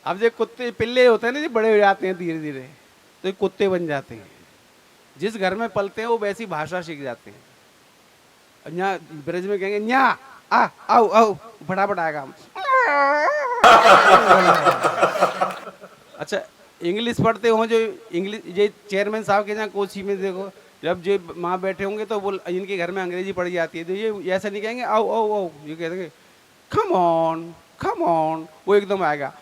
अब जो कुत्ते पिल्ले होते हैं ना, जो बड़े हो जाते हैं धीरे धीरे, तो ये कुत्ते बन जाते हैं। जिस घर में पलते हैं वो वैसी भाषा सीख जाते हैं। यहाँ ब्रज में कहेंगे न्या आ आओ आओ, फटाफट आएगा हम। अच्छा, इंग्लिश पढ़ते हो जो इंग्लिश, ये चेयरमैन साहब के यहाँ कोची में देखो, जब जो माँ बैठे होंगे तो वो इनके घर में अंग्रेजी पढ़ी जाती है, तो ये ऐसा नहीं कहेंगे आओ आओ आओ, ये कहेंगे कम ऑन, वो एकदम आएगा।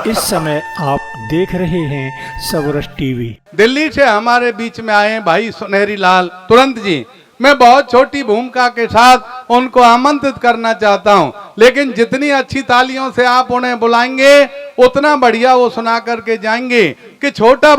इस समय आप देख रहे हैं सबरस टीवी। दिल्ली से हमारे बीच में आए भाई सुनहरी लाल तुरंत जी। मैं बहुत छोटी भूमिका के साथ उनको आमंत्रित करना चाहता हूं, लेकिन जितनी अच्छी तालियों से आप उन्हें बुलाएंगे उतना बढ़िया वो सुना करके जाएंगे कि छोटा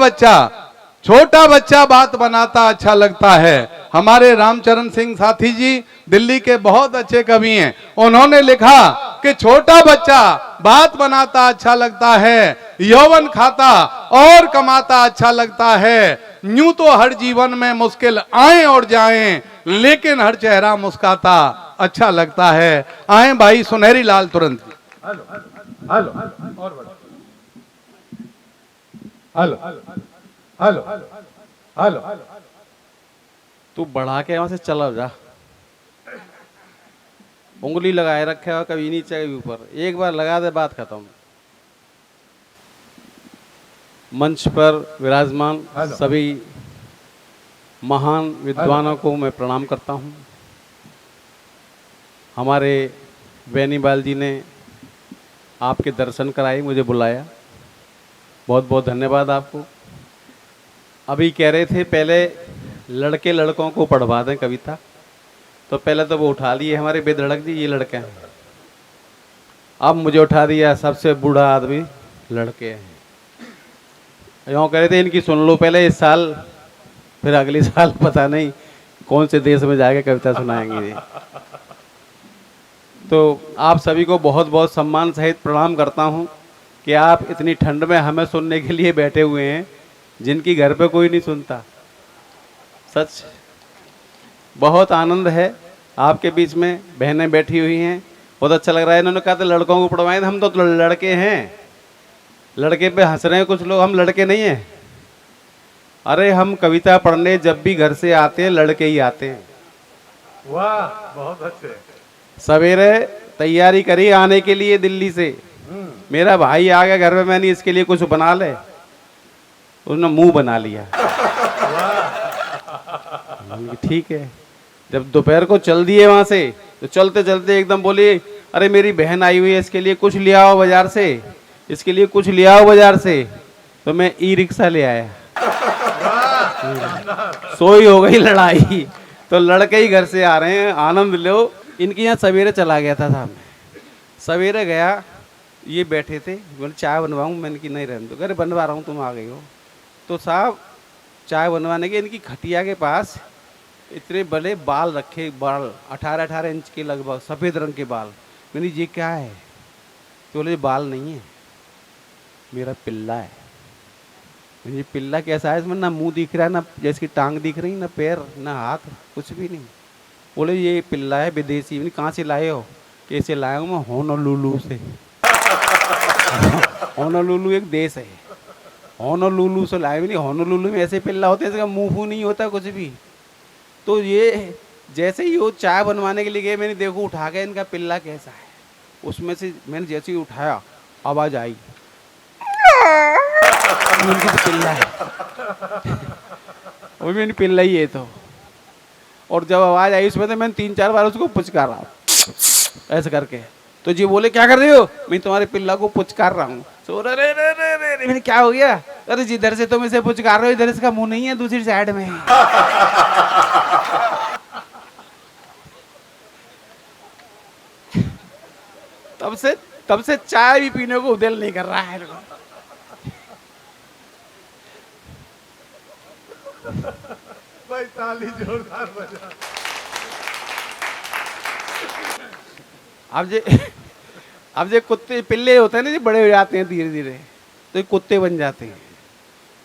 बच्चा बात बनाता अच्छा लगता है। हमारे रामचरण सिंह साथी जी दिल्ली के बहुत अच्छे कवि हैं, उन्होंने लिखा कि छोटा बच्चा बात बनाता अच्छा लगता है, यौवन खाता और कमाता अच्छा लगता है। यूं तो हर जीवन में मुश्किल आए और जाएं, लेकिन हर चेहरा मुस्काता अच्छा लगता है। आए भाई सुनहरी लाल तुरंत। हेलो हेलो तू बढ़ा के वहां से चला जा, उंगली लगाए रखे हो कभी नीचे कभी ऊपर, एक बार लगा दे बात खत्म। मंच पर विराजमान सभी महान विद्वानों को मैं प्रणाम करता हूं। हमारे बेनीबाल जी ने आपके दर्शन कराए, मुझे बुलाया, बहुत बहुत धन्यवाद आपको। अभी कह रहे थे पहले लड़के लड़कों को पढ़वा दें कविता, तो पहले तो वो उठा लिए हमारे बेधड़क जी, ये लड़के हैं। अब मुझे उठा दिया सबसे बूढ़ा आदमी लड़के हैं। यूँ कह रहे थे इनकी सुन लो पहले इस साल, फिर अगले साल पता नहीं कौन से देश में जाके कविता सुनाएंगे। तो आप सभी को बहुत बहुत सम्मान सहित प्रणाम करता हूँ कि आप इतनी ठंड में हमें सुनने के लिए बैठे हुए हैं, जिनकी घर पे कोई नहीं सुनता। सच बहुत आनंद है आपके बीच में, बहनें बैठी हुई हैं, बहुत अच्छा लग रहा है। इन्होंने कहा था लड़कों को पढ़वाएं, हम तो लड़के हैं, लड़के पे हंस रहे हैं कुछ लोग, हम लड़के नहीं हैं। अरे हम कविता पढ़ने जब भी घर से आते हैं लड़के ही आते हैं। वाह, बहुत अच्छे। सवेरे तैयारी करी आने के लिए दिल्ली से, मेरा भाई आ गया घर में, मैंने इसके लिए कुछ बना ले, उसने मुंह बना लिया। ठीक है, जब दोपहर को चल दिए वहां से, तो चलते चलते एकदम बोली अरे मेरी बहन आई हुई है, इसके लिए कुछ ले आओ बाजार से, इसके लिए कुछ ले आओ बाजार से। तो मैं ई रिक्शा ले आया। सोई हो गई लड़ाई, तो लड़के ही घर से आ रहे हैं, आनंद लो। इनके यहाँ सवेरे चला गया था साहब, सवेरे गया, ये बैठे थे, बोले चाय बनवाऊँ, मैंने कि नहीं रहने दो, अरे बनवा रहा हूँ, तुम आ गई हो। तो साहब चाय बनवाने के इनकी खटिया के पास इतने बड़े बाल रखे, बाल 18-18 इंच के लगभग, सफ़ेद रंग के बाल। मैंने ये क्या है? तो बोले बाल नहीं है, मेरा पिल्ला है। मुझे पिल्ला कैसा है? इसमें ना मुंह दिख रहा है, ना जैसे टांग दिख रही, ना पैर, ना हाथ, कुछ भी नहीं। बोले ये पिल्ला है विदेशी। मैंने कहाँ से लाए हो? कैसे लाया हूँ मैं? होनोलुलु से। होनोलुलु एक देश है, होनोलुलु से लाए। मैंने होनोलुलु में ऐसे पिल्ला होते हैं इसका मुँह फूँ नहीं होता कुछ भी। तो ये जैसे ही वो चाय बनवाने के लिए गए, मैंने देखो उठा के इनका पिल्ला कैसा है, उसमें से मैंने जैसे ही उठाया आवाज़ आई, उनकी तो पिल्ला है। वो मैंने पिल्ला ही है तो। और जब आवाज़ आई उसमें, तो मैंने 3-4 बार उसको पुचकारा ऐसे करके। तो जी बोले क्या कर रहे हो? मैं तुम्हारे पिल्ला को पुचकार रहा हूँ। सो रे रे रे रे रे, मैंने क्या हो गया? अरे जिधर से तुम इसे पुचकार रहे हो, इधर इसका मुंह नहीं है, दूसरी साइड में है। तब से चाय भी पीने को दिल नहीं कर रहा है। भाई ताली जोरदार बजा। अब जो कुत्ते पिल्ले होते हैं ना, जो बड़े हो जाते हैं धीरे धीरे, तो ये कुत्ते बन जाते हैं।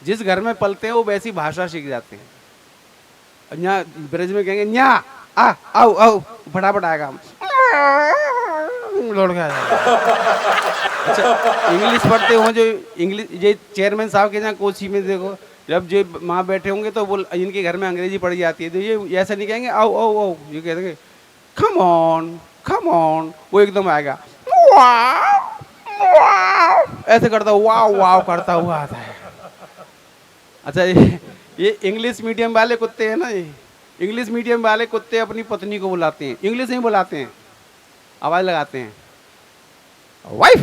जिस घर में पलते हैं वो वैसी भाषा सीख जाते हैं। यहाँ ब्रज में कहेंगे न्या आ आओ आओ, फटाफट आएगा हम। दौड़ के आ जाएगा। अच्छा इंग्लिश पढ़ते हो जो इंग्लिश, ये चेयरमैन साहब के यहाँ कोची में देखो, जब जो वहाँ बैठे होंगे तो वो इनके घर में अंग्रेजी पढ़ी जाती है, तो ये ऐसा नहीं कहेंगे आओ आओ आओ, ये कहेंगे कम ऑन, वो एकदम आएगा ऐसे करता वाह वाह करता हुआ आता है। अच्छा ये इंग्लिश मीडियम वाले कुत्ते हैं ना, ये इंग्लिश मीडियम वाले कुत्ते अपनी पत्नी को बुलाते हैं, इंग्लिश नहीं बुलाते हैं, आवाज लगाते हैं wife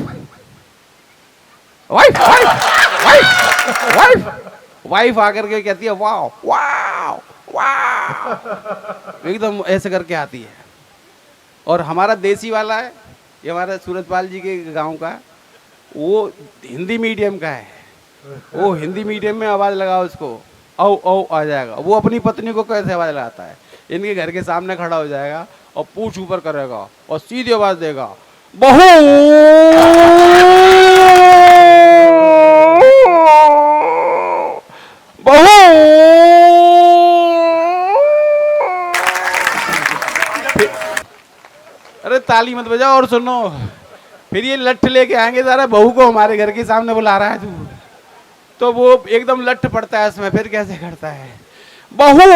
wife wife wife wife wife आकर के कहती है वाह वाह वाह, एकदम ऐसे करके आती है। और हमारा देसी वाला है, ये हमारा सूरजपाल जी के गांव का, वो हिंदी मीडियम का है, वो हिंदी मीडियम में आवाज लगाओ उसको औ औ आ जाएगा। वो अपनी पत्नी को कैसे आवाज लगाता है, इनके घर के सामने खड़ा हो जाएगा और पूंछ ऊपर करेगा और सीधी आवाज देगा बहू बहू। अरे ताली मत बजाओ और सुनो, फिर ये लठ लेके आएंगे सारा, बहू को हमारे घर के सामने बुला रहा है तू, तो वो एकदम लठ पड़ता है उसमें, फिर कैसे करता है बहू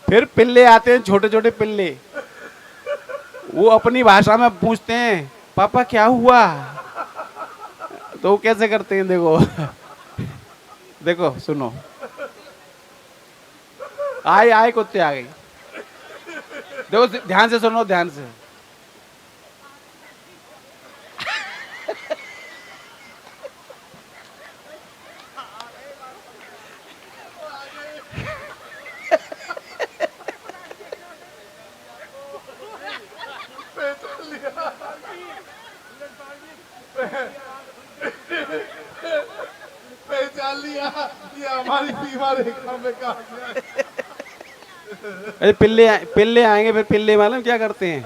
फिर पिल्ले आते हैं, छोटे छोटे पिल्ले, वो अपनी भाषा में पूछते हैं पापा क्या हुआ, तो वो कैसे करते हैं देखो देखो सुनो, आए आए कुत्ते आ गई, देखो ध्यान से सुनो, ध्यान से पहचान लिया, ये हमारी सीमा रेखा में कहा गया। अरे पिल्ले आएंगे, फिर पिल्ले मालूम क्या करते हैं,